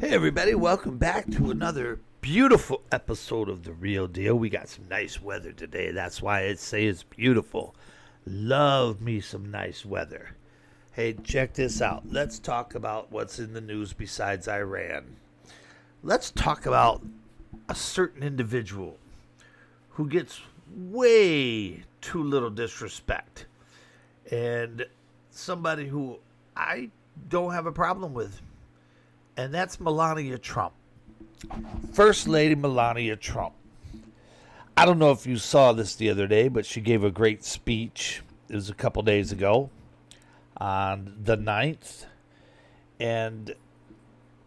Hey everybody, welcome back to another beautiful episode of The Real Deal. We got some nice weather today. That's why I say it's beautiful. Love me some nice weather. Hey, check this out. Let's talk about what's in the news besides Iran. Let's talk about a certain individual who gets way too little disrespect. And somebody who I don't have a problem with. And that's Melania Trump. First Lady Melania Trump. I don't know if you saw this the other day, but she gave a great speech. It was a couple days ago on the 9th. And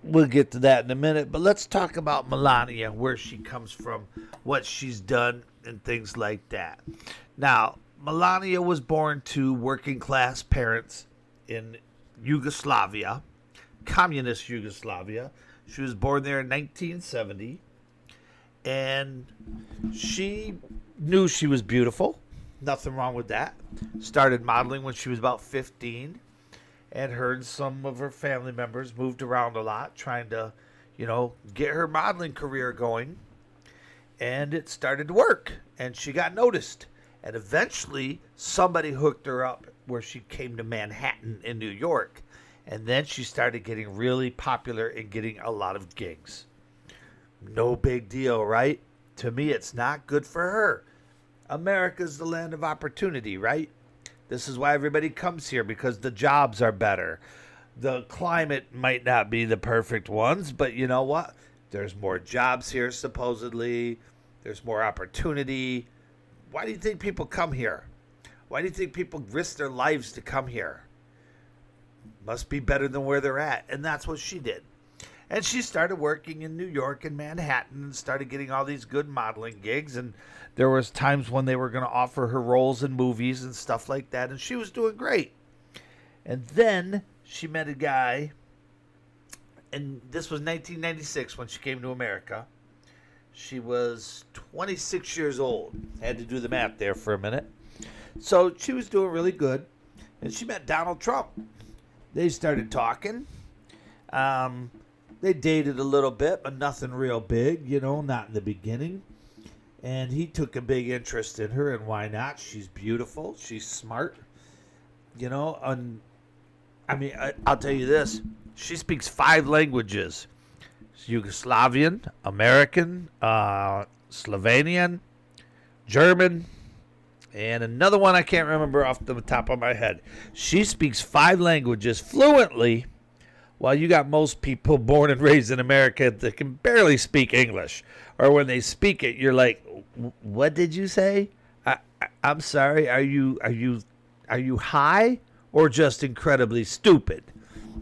we'll get to that in a minute. But let's talk about Melania, where she comes from, what she's done, and things like that. Now, Melania was born to working class parents in Yugoslavia. Communist Yugoslavia. She was born there in 1970, and she knew she was beautiful. Nothing wrong with that. Started modeling when she was about 15, and her and some of her family members moved around a lot trying to, get her modeling career going, and it started to work, and she got noticed, and eventually somebody hooked her up where she came to Manhattan in New York. And then she started getting really popular and getting a lot of gigs. No big deal, right? To me, it's not good for her. America's the land of opportunity, right? This is why everybody comes here, because the jobs are better. The climate might not be the perfect ones, but you know what? There's more jobs here, supposedly. There's more opportunity. Why do you think people come here? Why do you think people risk their lives to come here? Must be better than where they're at. And that's what she did. And she started working in New York and Manhattan and started getting all these good modeling gigs. And there was times when they were going to offer her roles in movies and stuff like that. And she was doing great. And then she met a guy. And this was 1996 when she came to America. She was 26 years old. Had to do the math there for a minute. So she was doing really good. And she met Donald Trump. They started talking. They dated a little bit, but nothing real big, not in the beginning. And he took a big interest in her, and why not? She's beautiful. She's smart. And I'll tell you this. She speaks 5 languages. Yugoslavian, American, Slovenian, German, and another one I can't remember off the top of my head. She speaks 5 languages fluently, while you got most people born and raised in America that can barely speak English. Or when they speak it, you're like, "What did you say? I'm sorry. Are you high or just incredibly stupid?"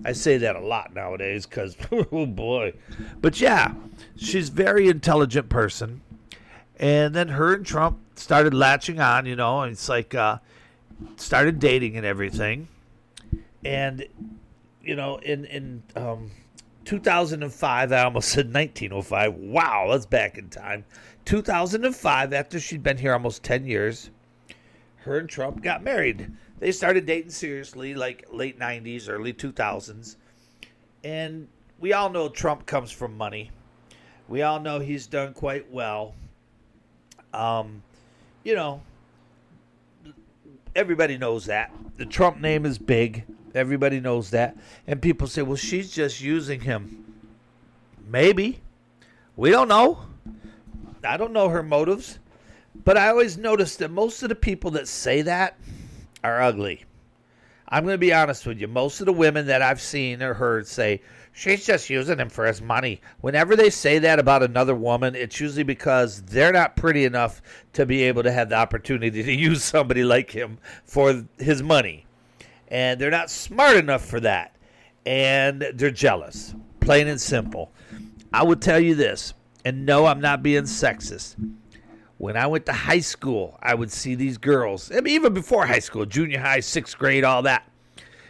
I say that a lot nowadays because, oh boy. But yeah, she's a very intelligent person. And then her and Trump started latching on, and it's like started dating and everything. And, in 2005, I almost said 1905. Wow, that's back in time. 2005, after she'd been here almost 10 years, her and Trump got married. They started dating seriously, like late 90s, early 2000s. And we all know Trump comes from money. We all know he's done quite well. Everybody knows that. The Trump name is big. Everybody knows that. And people say, well, she's just using him. Maybe. We don't know. I don't know her motives. But I always notice that most of the people that say that are ugly. I'm going to be honest with you. Most of the women that I've seen or heard say, she's just using him for his money. Whenever they say that about another woman, it's usually because they're not pretty enough to be able to have the opportunity to use somebody like him for his money. And they're not smart enough for that. And they're jealous. Plain and simple. I would tell you this, and no, I'm not being sexist. When I went to high school, I would see these girls, even before high school, junior high, 6th grade, all that.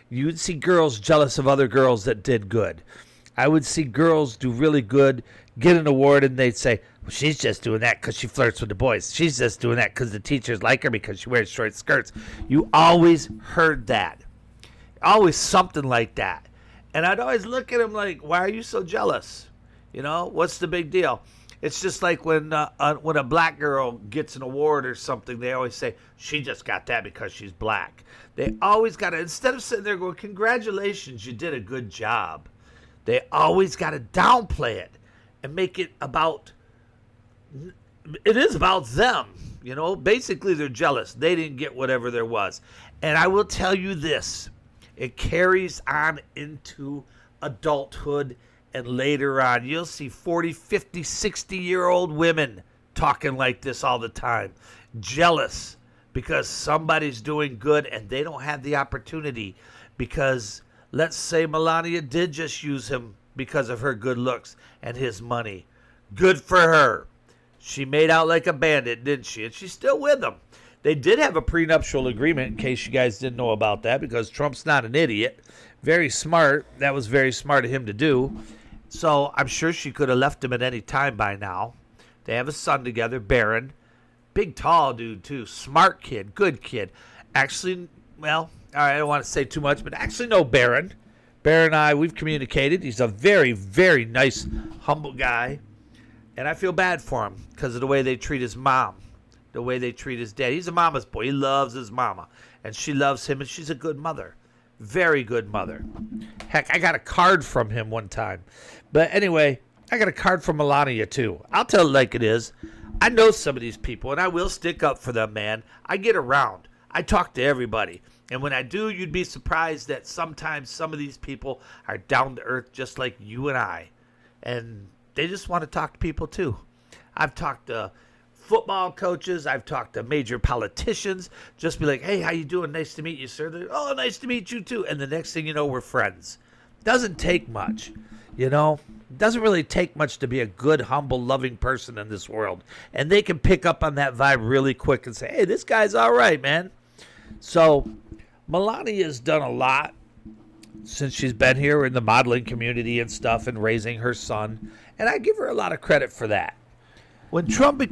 You would see girls jealous of other girls that did good. I would see girls do really good, get an award, and they'd say, well, she's just doing that because she flirts with the boys. She's just doing that because the teachers like her because she wears short skirts. You always heard that. Always something like that. And I'd always look at him like, why are you so jealous? You know, what's the big deal? It's just like when a black girl gets an award or something, they always say, she just got that because she's black. They always got to, instead of sitting there going, congratulations, you did a good job. They always got to downplay it and make it about, it is about them. You know, basically they're jealous. They didn't get whatever there was. And I will tell you this, it carries on into adulthood, and later on you'll see 40, 50, 60-year-old women talking like this all the time. Jealous because somebody's doing good and they don't have the opportunity because let's say Melania did just use him because of her good looks and his money. Good for her. She made out like a bandit, didn't she? And she's still with him. They did have a prenuptial agreement, in case you guys didn't know about that, because Trump's not an idiot. Very smart. That was very smart of him to do. So I'm sure she could have left him at any time by now. They have a son together, Barron. Big, tall dude, too. Smart kid. Good kid. Actually, well, all right, I don't want to say too much, but actually know Barron. Barron and I, we've communicated. He's a very, very nice, humble guy. And I feel bad for him because of the way they treat his mom, the way they treat his dad. He's a mama's boy. He loves his mama. And she loves him, and she's a good mother. Very good mother. Heck, I got a card from him one time. But anyway, I got a card from Melania, too. I'll tell it like it is. I know some of these people, and I will stick up for them, man. I get around. I talk to everybody. And when I do, you'd be surprised that sometimes some of these people are down to earth just like you and I. And they just want to talk to people, too. I've talked to football coaches. I've talked to major politicians. Just be like, hey, how you doing? Nice to meet you, sir. They're, oh, nice to meet you, too. And the next thing you know, we're friends. Doesn't take much, you know. Doesn't really take much to be a good, humble, loving person in this world. And they can pick up on that vibe really quick and say, hey, this guy's all right, man. So Melania has done a lot since she's been here in the modeling community and stuff and raising her son. And I give her a lot of credit for that. When Trump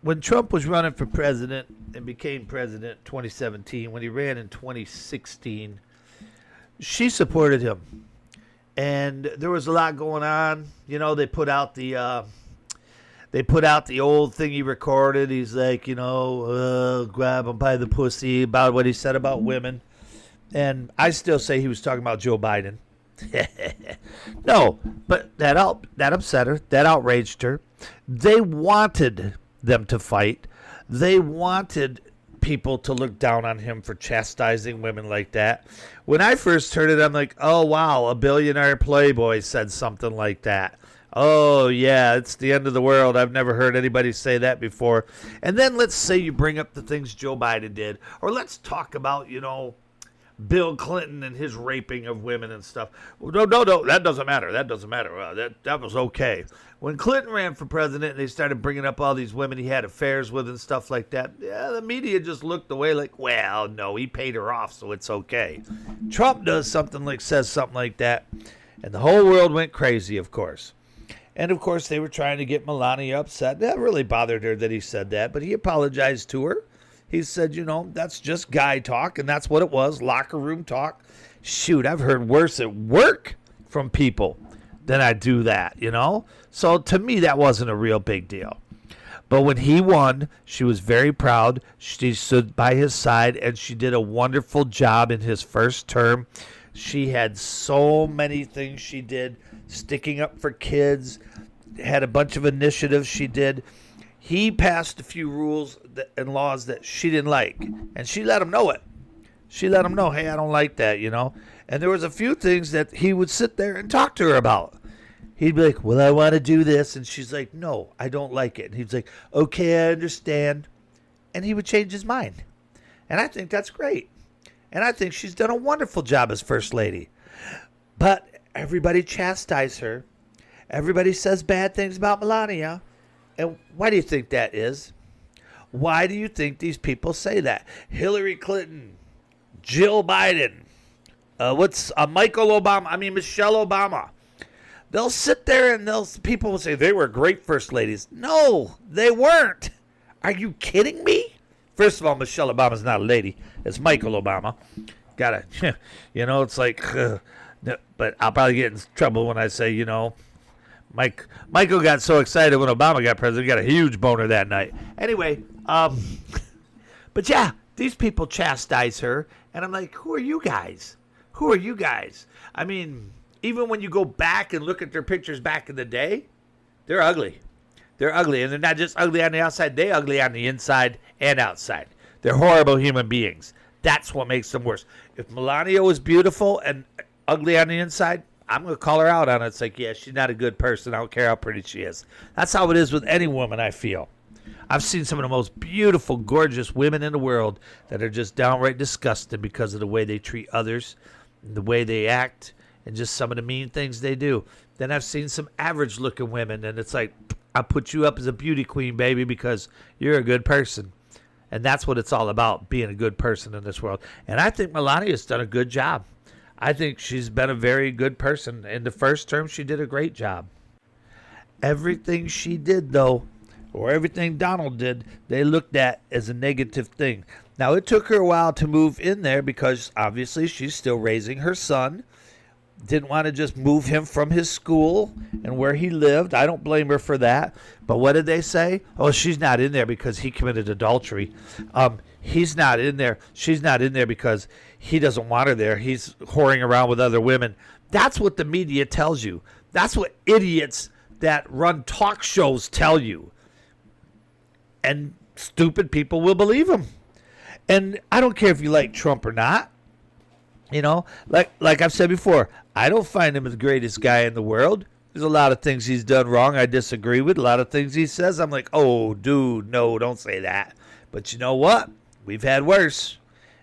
when Trump was running for president and became president in 2017, when he ran in 2016, she supported him. And there was a lot going on. You know, they put out the old thing he recorded. He's like, you know, grab him by the pussy, about what he said about women. And I still say he was talking about Joe Biden. No, but that upset her. That outraged her. They wanted them to fight. They wanted people to look down on him for chastising women like that. When I first heard it, I'm like, oh, wow, a billionaire playboy said something like that. Oh, yeah, it's the end of the world. I've never heard anybody say that before. And then let's say you bring up the things Joe Biden did. Or let's talk about, you know, Bill Clinton and his raping of women and stuff. No, that doesn't matter. That doesn't matter. That was okay. When Clinton ran for president and they started bringing up all these women he had affairs with and stuff like that, yeah, the media just looked away like, well, no, he paid her off, so it's okay. Trump says something like that, and the whole world went crazy, of course. And, of course, they were trying to get Melania upset. That really bothered her that he said that, but he apologized to her. He said, you know, that's just guy talk, and that's what it was, locker room talk. Shoot, I've heard worse at work from people than I do that, you know? So to me, that wasn't a real big deal. But when he won, she was very proud. She stood by his side, and she did a wonderful job in his first term. She had so many things she did, sticking up for kids, had a bunch of initiatives she did. He passed a few rules and laws that she didn't like, and she let him know it. She let him know, hey, I don't like that, you know. And there was a few things that he would sit there and talk to her about. He'd be like, well, I want to do this. And she's like, no, I don't like it. And he's like, okay, I understand. And he would change his mind. And I think that's great. And I think she's done a wonderful job as First Lady. But everybody chastised her. Everybody says bad things about Melania. And why do you think that is? Why do you think these people say that? Hillary Clinton, Jill Biden, Michelle Obama. They'll sit there and people will say they were great first ladies. No, they weren't. Are you kidding me? First of all, Michelle Obama's not a lady. It's Michael Obama. Gotta, you know, it's like, But I'll probably get in trouble when I say, Michael got so excited when Obama got president, he got a huge boner that night. Anyway, but yeah, these people chastise her, and I'm like, who are you guys? Who are you guys? I mean, even when you go back and look at their pictures back in the day, they're ugly. They're ugly, and they're not just ugly on the outside, they're ugly on the inside and outside. They're horrible human beings. That's what makes them worse. If Melania was beautiful and ugly on the inside, I'm going to call her out on it. It's like, yeah, she's not a good person. I don't care how pretty she is. That's how it is with any woman, I feel. I've seen some of the most beautiful, gorgeous women in the world that are just downright disgusting because of the way they treat others, the way they act, and just some of the mean things they do. Then I've seen some average-looking women, and it's like, I'll put you up as a beauty queen, baby, because you're a good person. And that's what it's all about, being a good person in this world. And I think Melania's done a good job. I think she's been a very good person. In the first term, she did a great job. Everything she did, though, or everything Donald did, they looked at as a negative thing. Now, it took her a while to move in there because, obviously, she's still raising her son. Didn't want to just move him from his school and where he lived. I don't blame her for that. But what did they say? Oh, she's not in there because he committed adultery. He's not in there. She's not in there because he doesn't want her there. He's whoring around with other women. That's what the media tells you. That's what idiots that run talk shows tell you. And stupid people will believe them. And I don't care if you like Trump or not. Like I've said before, I don't find him the greatest guy in the world. There's a lot of things he's done wrong I disagree with. A lot of things he says, I'm like, oh, dude, no, don't say that. But you know what? We've had worse.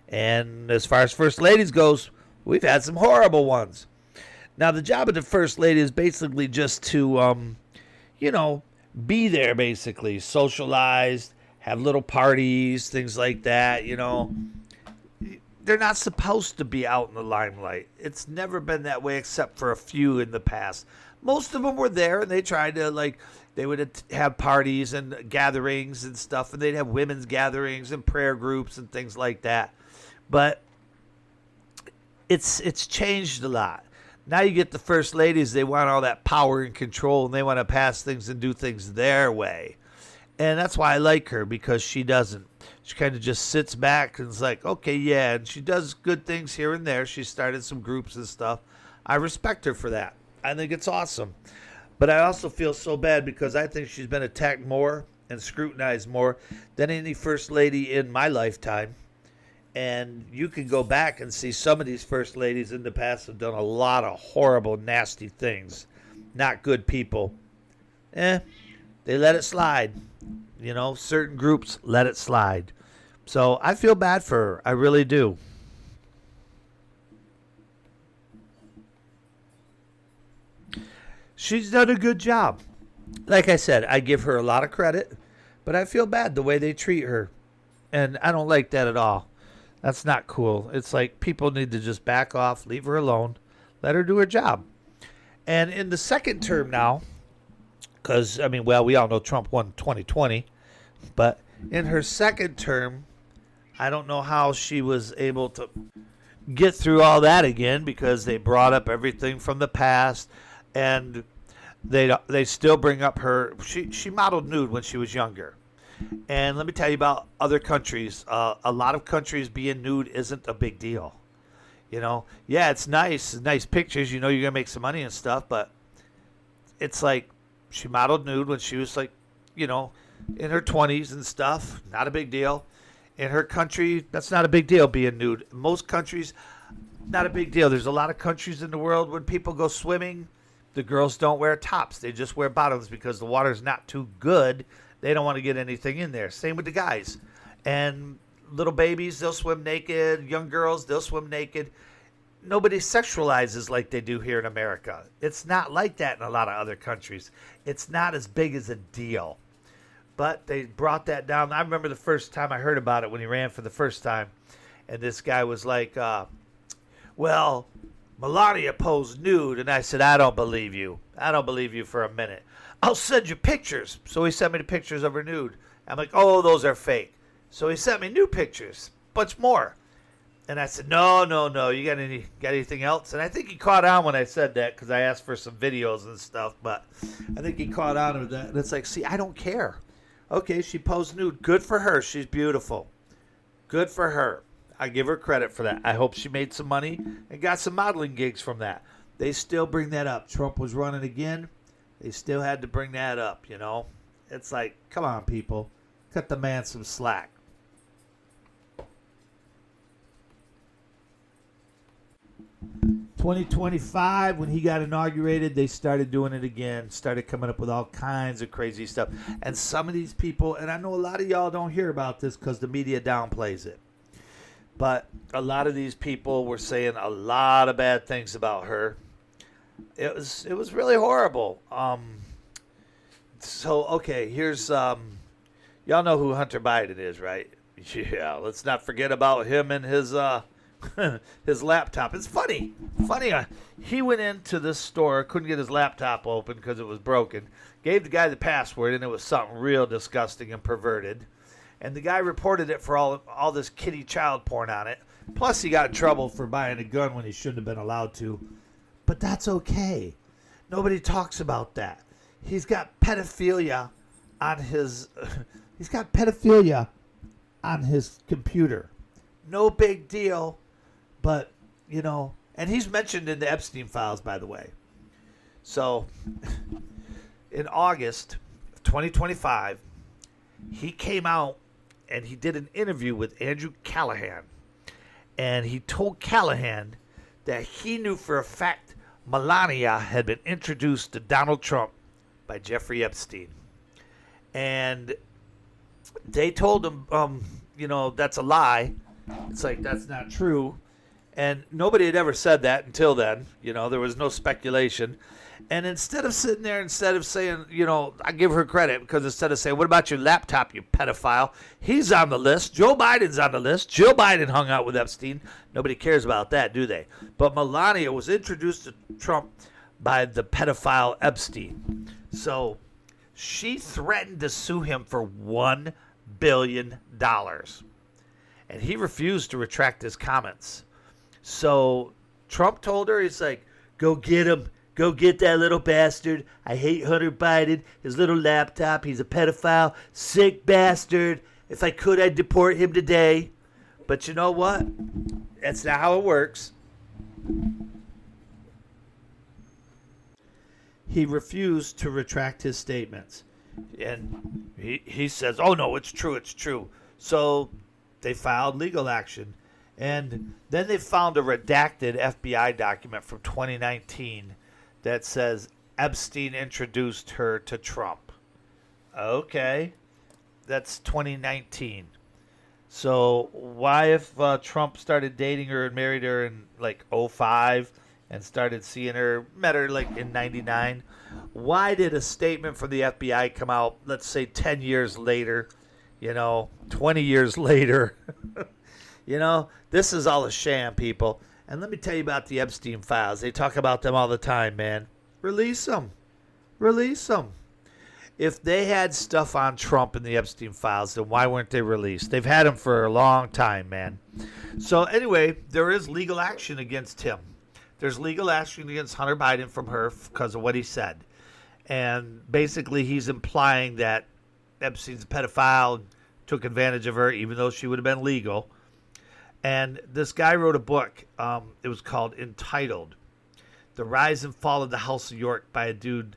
And as far as first ladies goes, we've had some horrible ones. Now, the job of the first lady is basically just to, be there, basically. Socialized, have little parties, things like that, They're not supposed to be out in the limelight. It's never been that way except for a few in the past. Most of them were there, and they tried to, they would have parties and gatherings and stuff, and they'd have women's gatherings and prayer groups and things like that. But it's changed a lot. Now you get the first ladies, they want all that power and control, and they want to pass things and do things their way. And that's why I like her, because she doesn't. She kind of just sits back and is like, okay, yeah, and she does good things here and there. She started some groups and stuff. I respect her for that. I think it's awesome. But I also feel so bad because I think she's been attacked more and scrutinized more than any first lady in my lifetime. And you can go back and see some of these first ladies in the past have done a lot of horrible, nasty things. Not good people. They let it slide. Certain groups let it slide. So I feel bad for her. I really do. She's done a good job. Like I said, I give her a lot of credit, but I feel bad the way they treat her. And I don't like that at all. That's not cool. It's like people need to just back off, leave her alone, let her do her job. And in the second term now, because, we all know Trump won 2020, but in her second term, I don't know how she was able to get through all that again, because they brought up everything from the past, and they still bring up her. She modeled nude when she was younger. And let me tell you about other countries. A lot of countries being nude isn't a big deal. Yeah, it's nice pictures. You're going to make some money and stuff, but it's like she modeled nude when she was in her 20s and stuff. Not a big deal. In her country, that's not a big deal being nude. Most countries, not a big deal. There's a lot of countries in the world when people go swimming, the girls don't wear tops. They just wear bottoms because the water's not too good. They don't want to get anything in there. Same with the guys. And little babies, they'll swim naked. Young girls, they'll swim naked. Nobody sexualizes like they do here in America. It's not like that in a lot of other countries. It's not as big as a deal. But they brought that down. I remember the first time I heard about it when he ran for the first time. And this guy was like, well, Melania posed nude. And I said, I don't believe you. I don't believe you for a minute. I'll send you pictures. So he sent me the pictures of her nude. I'm like, oh, those are fake. So he sent me new pictures, bunch more. And I said, no, no, no. You got anything else? And I think he caught on when I said that because I asked for some videos and stuff. But I think he caught on with that. And it's like, see, I don't care. Okay, she posed nude. Good for her. She's beautiful. Good for her. I give her credit for that. I hope she made some money and got some modeling gigs from that. They still bring that up. Trump was running again. They still had to bring that up, you know. It's like, come on, people. Cut the man some slack. $2025, when he got inaugurated, they started doing it again, started coming up with all kinds of crazy stuff. And some of these people, and I know a lot of y'all don't hear about this because the media downplays it, but a lot of these people were saying a lot of bad things about her. It was really horrible. So, okay, here's, y'all know who Hunter Biden is, right? Yeah, let's not forget about him and his his laptop. It's funny. He went into this store, couldn't get his laptop open because it was broken. Gave the guy the password, and it was something real disgusting and perverted. And the guy reported it for all this kiddie child porn on it. Plus, he got in trouble for buying a gun when he shouldn't have been allowed to. But that's okay. Nobody talks about that. He's got pedophilia on his. He's got pedophilia on his computer. No big deal. But, you know, and he's mentioned in the Epstein files, by the way. So, in August of 2025, he came out and he did an interview with Andrew Callahan. And he told Callahan that he knew for a fact Melania had been introduced to Donald Trump by Jeffrey Epstein. And they told him, you know, that's a lie. It's like, that's not true. And nobody had ever said that until then. You know, there was no speculation. And instead of sitting there, instead of saying, you know, I give her credit because instead of saying, what about your laptop, you pedophile? He's on the list. Joe Biden's on the list. Jill Biden hung out with Epstein. Nobody cares about that, do they? But Melania was introduced to Trump by the pedophile Epstein. So she threatened to sue him for $1 billion. And he refused to retract his comments. So Trump told her, he's like, go get him. Go get that little bastard. I hate Hunter Biden. His little laptop. He's a pedophile. Sick bastard. If I could, I'd deport him today. But you know what? That's not how it works. He refused to retract his statements. And he says, oh, no, it's true. It's true. So they filed legal action. And then they found a redacted FBI document from 2019 that says Epstein introduced her to Trump. Okay. That's 2019. So why if Trump started dating her and married her in like 05 and started seeing her, met her like in 99, why did a statement from the FBI come out, let's say 10 years later, 20 years later? You know, this is all a sham, people. And let me tell you about the Epstein files. They talk about them all the time, man. Release them. Release them. If they had stuff on Trump in the Epstein files, then why weren't they released? They've had them for a long time, man. So anyway, there is legal action against him. There's legal action against Hunter Biden from her because of what he said. And basically he's implying that Epstein's a pedophile, took advantage of her, even though she would have been legal. And this guy wrote a book. It was called Entitled, The Rise and Fall of the House of York by a dude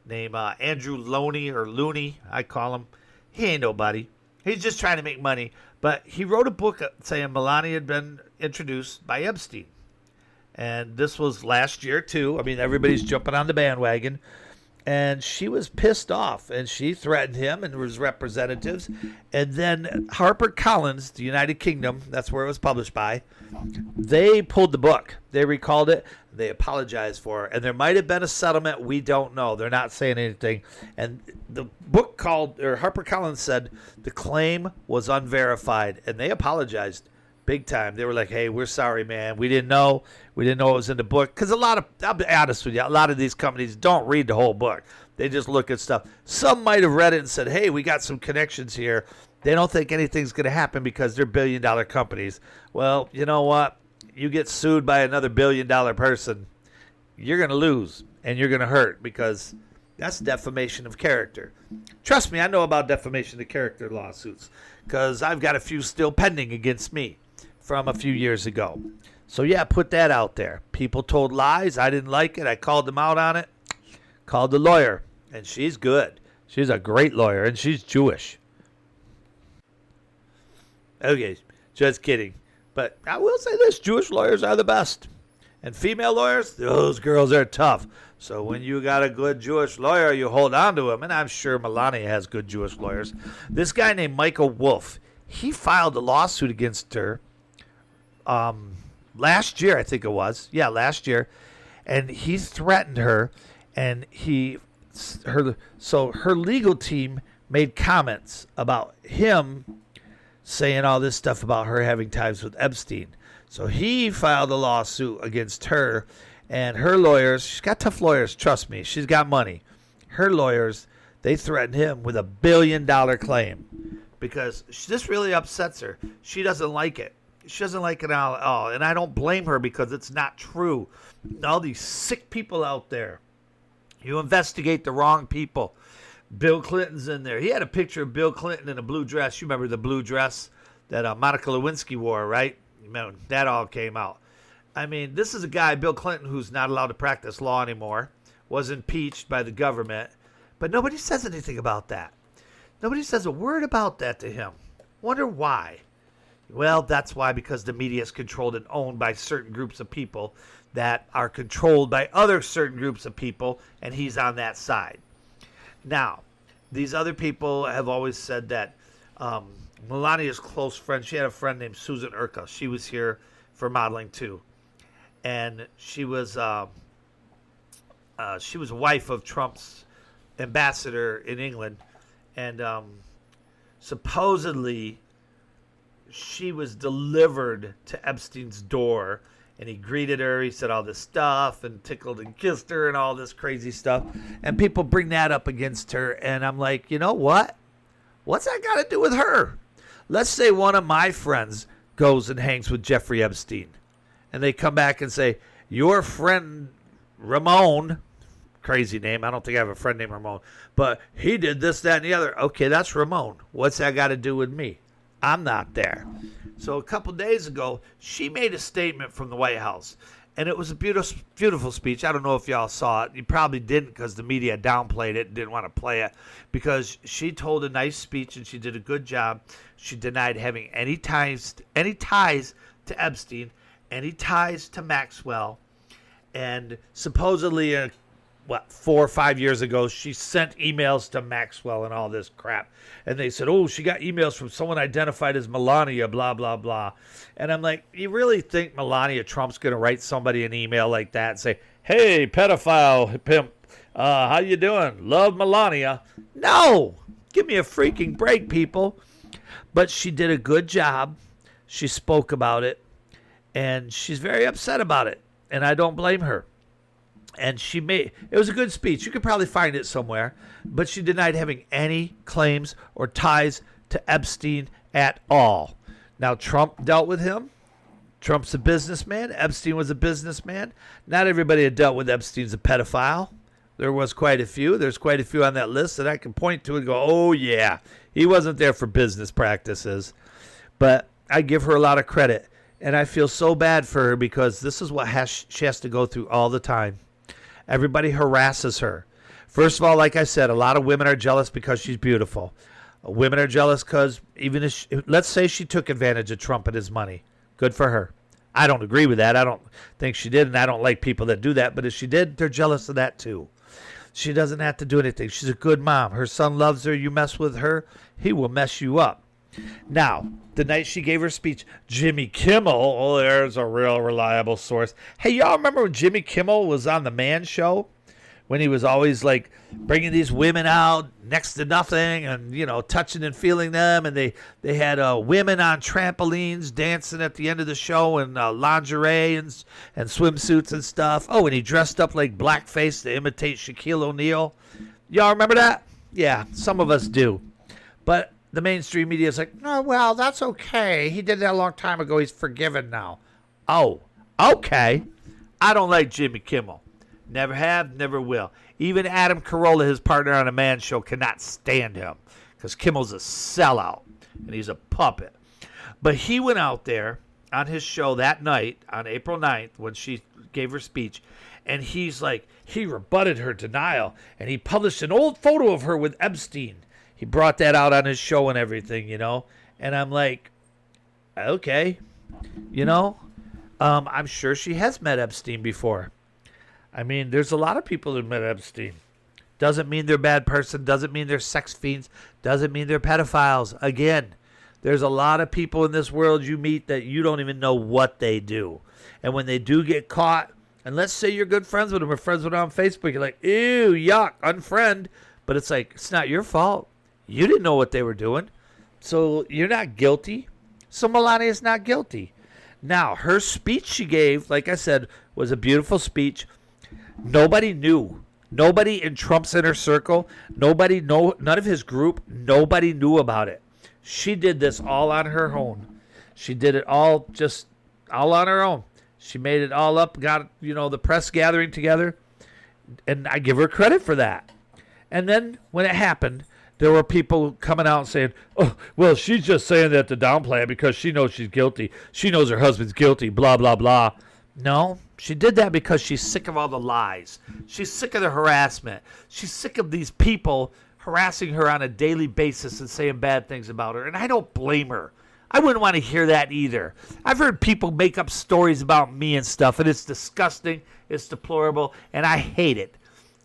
named Andrew Looney, I call him. He ain't nobody. He's just trying to make money. But he wrote a book saying Melania had been introduced by Epstein. And this was last year, too. I mean, everybody's jumping on the bandwagon. And she was pissed off, and she threatened him and his representatives. And then HarperCollins, the United Kingdom, that's where it was published by, they pulled the book. They recalled it. They apologized for it. And there might have been a settlement. We don't know. They're not saying anything. And the book HarperCollins said the claim was unverified, and they apologized big time. They were like, hey, we're sorry, man. We didn't know. We didn't know it was in the book. Because I'll be honest with you, a lot of these companies don't read the whole book. They just look at stuff. Some might have read it and said, hey, we got some connections here. They don't think anything's going to happen because they're billion-dollar companies. Well, you know what? You get sued by another billion-dollar person, you're going to lose and you're going to hurt because that's defamation of character. Trust me, I know about defamation of character lawsuits because I've got a few still pending against me from a few years ago. So, yeah, put that out there. People told lies. I didn't like it. I called them out on it. Called the lawyer, and she's good. She's a great lawyer, and she's Jewish. Okay, just kidding. But I will say this, Jewish lawyers are the best. And female lawyers, those girls are tough. So when you got a good Jewish lawyer, you hold on to him. And I'm sure Melania has good Jewish lawyers. This guy named Michael Wolff, he filed a lawsuit against her last year, I think it was. Yeah, last year. And he threatened her. And her legal team made comments about him saying all this stuff about her having ties with Epstein. So he filed a lawsuit against her, and her lawyers, she's got tough lawyers, trust me, she's got money. Her lawyers, they threatened him with $1 billion claim because this really upsets her. She doesn't like it. She doesn't like it at all, and I don't blame her because it's not true. All these sick people out there, you investigate the wrong people. Bill Clinton's in there. He had a picture of Bill Clinton in a blue dress. You remember the blue dress that Monica Lewinsky wore, right? Remember, that all came out. I mean, this is a guy, Bill Clinton, who's not allowed to practice law anymore, was impeached by the government, but nobody says anything about that. Nobody says a word about that to him. Wonder why? Well, that's why, because the media is controlled and owned by certain groups of people that are controlled by other certain groups of people, and he's on that side. Now, these other people have always said that Melania's close friend, she had a friend named Susan Urka. She was here for modeling too. And she was a wife of Trump's ambassador in England. And supposedly she was delivered to Epstein's door. And he greeted her, he said all this stuff, and tickled and kissed her and all this crazy stuff. And people bring that up against her. And I'm like, you know what? What's that got to do with her? Let's say one of my friends goes and hangs with Jeffrey Epstein. And they come back and say, your friend Ramon, crazy name, I don't think I have a friend named Ramon, but he did this, that, and the other. Okay, that's Ramon. What's that got to do with me? I'm not there. So a couple days ago, she made a statement from the White House, and it was a beautiful, beautiful speech. I don't know if y'all saw it. You probably didn't because the media downplayed it and didn't want to play it because she told a nice speech and she did a good job. She denied having any ties to Epstein, any ties to Maxwell, and supposedly 4 or 5 years ago, she sent emails to Maxwell and all this crap. And they said, oh, she got emails from someone identified as Melania, blah, blah, blah. And I'm like, you really think Melania Trump's going to write somebody an email like that and say, hey, pedophile pimp, how you doing? Love Melania. No, give me a freaking break, people. But she did a good job. She spoke about it. And she's very upset about it. And I don't blame her. And it was a good speech. You could probably find it somewhere. But she denied having any claims or ties to Epstein at all. Now, Trump dealt with him. Trump's a businessman. Epstein was a businessman. Not everybody that dealt with Epstein's a pedophile. There was quite a few. There's quite a few on that list that I can point to and go, oh, yeah, he wasn't there for business practices. But I give her a lot of credit. And I feel so bad for her because this is what she has to go through all the time. Everybody harasses her. First of all, like I said, a lot of women are jealous because she's beautiful. Women are jealous because let's say she took advantage of Trump and his money. Good for her. I don't agree with that. I don't think she did, and I don't like people that do that. But if she did, they're jealous of that too. She doesn't have to do anything. She's a good mom. Her son loves her. You mess with her, he will mess you up. Now, the night she gave her speech, Jimmy Kimmel, oh, there's a real reliable source. Hey, y'all remember when Jimmy Kimmel was on the Man Show? When he was always like bringing these women out next to nothing and, touching and feeling them. And they had women on trampolines dancing at the end of the show in lingerie and swimsuits and stuff. Oh, and he dressed up like blackface to imitate Shaquille O'Neal. Y'all remember that? Yeah, some of us do. But the mainstream media is like, oh, well, that's okay. He did that a long time ago. He's forgiven now. Oh, okay. I don't like Jimmy Kimmel. Never have, never will. Even Adam Carolla, his partner on a Man Show, cannot stand him because Kimmel's a sellout and he's a puppet. But he went out there on his show that night on April 9th when she gave her speech, and he's like, he rebutted her denial, and he published an old photo of her with Epstein. He brought that out on his show and everything, and I'm like, okay, I'm sure she has met Epstein before. I mean, there's a lot of people who met Epstein. Doesn't mean they're a bad person. Doesn't mean they're sex fiends. Doesn't mean they're pedophiles. Again, there's a lot of people in this world you meet that you don't even know what they do. And when they do get caught, and let's say you're good friends with them or friends with them on Facebook, you're like, ew, yuck, unfriend. But it's like, it's not your fault. You didn't know what they were doing. So you're not guilty. So Melania's not guilty. Now, her speech she gave, like I said, was a beautiful speech. Nobody knew. Nobody in Trump's inner circle, none of his group, nobody knew about it. She did this all on her own. She did it all on her own. She made it all up, got, the press gathering together, and I give her credit for that. And then when it happened, there were people coming out and saying, oh, well, she's just saying that to downplay it because she knows she's guilty. She knows her husband's guilty, blah, blah, blah. No, she did that because she's sick of all the lies. She's sick of the harassment. She's sick of these people harassing her on a daily basis and saying bad things about her. And I don't blame her. I wouldn't want to hear that either. I've heard people make up stories about me and stuff, and it's disgusting, it's deplorable, and I hate it.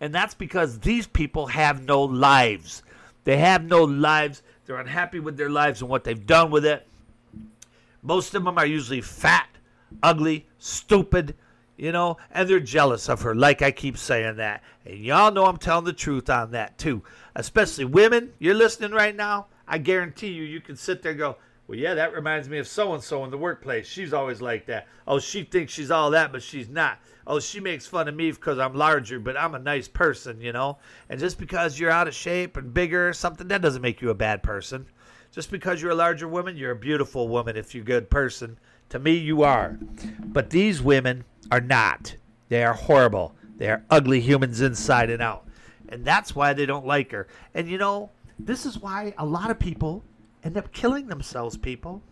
And that's because these people have no lives. They have no lives. They're unhappy with their lives and what they've done with it. Most of them are usually fat, ugly, stupid, and they're jealous of her, like I keep saying that. And y'all know I'm telling the truth on that, too. Especially women, you're listening right now, I guarantee you can sit there and go, well, yeah, that reminds me of so-and-so in the workplace. She's always like that. Oh, she thinks she's all that, but she's not. Oh, she makes fun of me because I'm larger, but I'm a nice person, And just because you're out of shape and bigger or something, that doesn't make you a bad person. Just because you're a larger woman, you're a beautiful woman if you're a good person. To me, you are. But these women are not. They are horrible. They are ugly humans inside and out. And that's why they don't like her. And, this is why a lot of people end up killing themselves, people.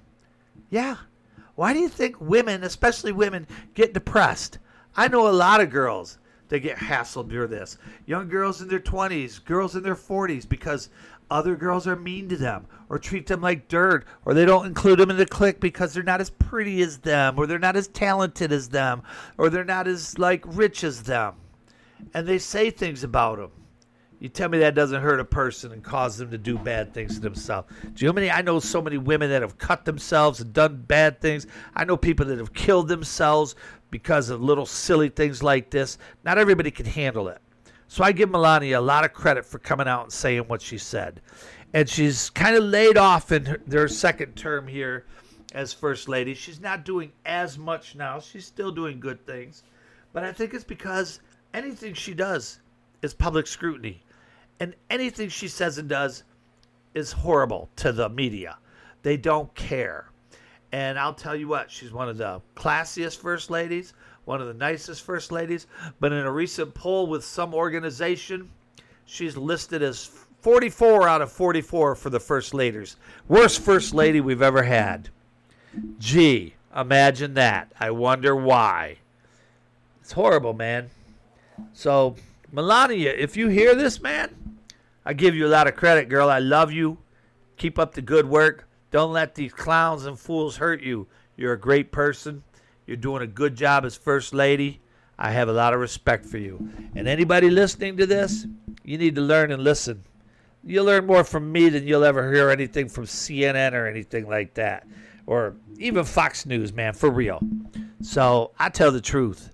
Yeah. Why do you think women, especially women, get depressed? I know a lot of girls that get hassled through this. Young girls in their 20s, girls in their 40s, because other girls are mean to them or treat them like dirt, or they don't include them in the clique because they're not as pretty as them, or they're not as talented as them, or they're not as rich as them. And they say things about them. You tell me that doesn't hurt a person and cause them to do bad things to themselves. Do you know I know so many women that have cut themselves and done bad things. I know people that have killed themselves because of little silly things like this. Not everybody can handle it. So I give Melania a lot of credit for coming out and saying what she said. And she's kind of laid off in their second term here as First Lady. She's not doing as much now. She's still doing good things. But I think it's because anything she does is public scrutiny. And anything she says and does is horrible to the media. They don't care. And I'll tell you what, she's one of the classiest First Ladies, one of the nicest First Ladies. But in a recent poll with some organization, she's listed as 44 out of 44 for the First Ladies. Worst First Lady we've ever had. Gee, imagine that. I wonder why. It's horrible, man. So, Melania, if you hear this, man, I give you a lot of credit, girl. I love you. Keep up the good work. Don't let these clowns and fools hurt you. You're a great person. You're doing a good job as First Lady. I have a lot of respect for you. And anybody listening to this, you need to learn and listen. You'll learn more from me than you'll ever hear anything from CNN or anything like that. Or even Fox News, man, for real. So I tell the truth.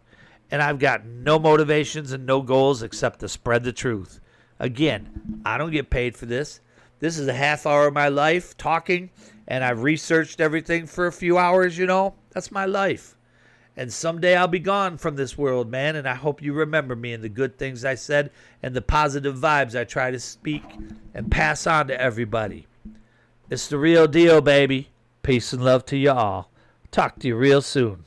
And I've got no motivations and no goals except to spread the truth. Again, I don't get paid for this. This is a half hour of my life talking, and I've researched everything for a few hours, That's my life. And someday I'll be gone from this world, man, and I hope you remember me and the good things I said and the positive vibes I try to speak and pass on to everybody. It's the real deal, baby. Peace and love to you all. Talk to you real soon.